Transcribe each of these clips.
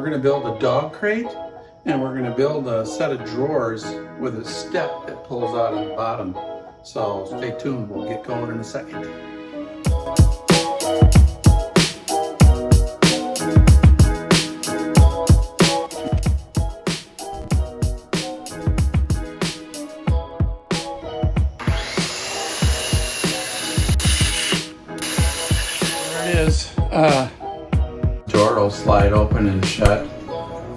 We're gonna build a dog crate, and we're gonna build a set of drawers with a step that pulls out of the bottom. So stay tuned, we'll get going in a second. There it is. Door will slide open and shut.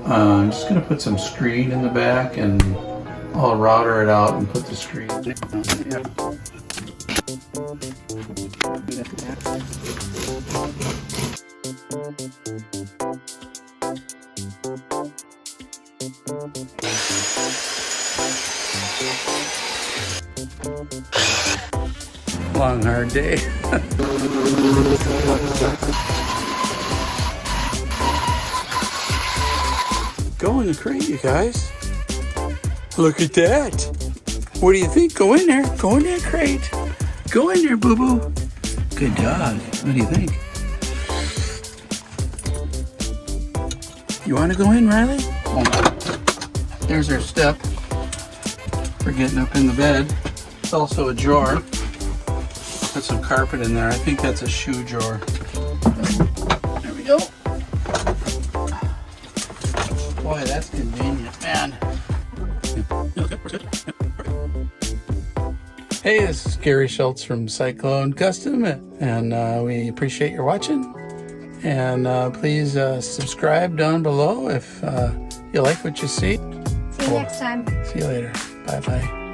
I'm just going to put some screen in the back, and I'll router it out and put the screen. Long, hard day. Go in the crate, you guys. Look at that. What do you think? Go in there. Go in that crate. Go in there, boo-boo. Good dog. What do you think? You want to go in, Riley? Hold on. There's our step for getting up in the bed. It's also a drawer. Put some carpet in there. I think that's a shoe drawer. There we go. Boy, that's convenient, man. Hey, this is Gary Schultz from Cyclone Custom, and we appreciate your watching. And please subscribe down below if you like what you see. See you next time. See you later. Bye-bye.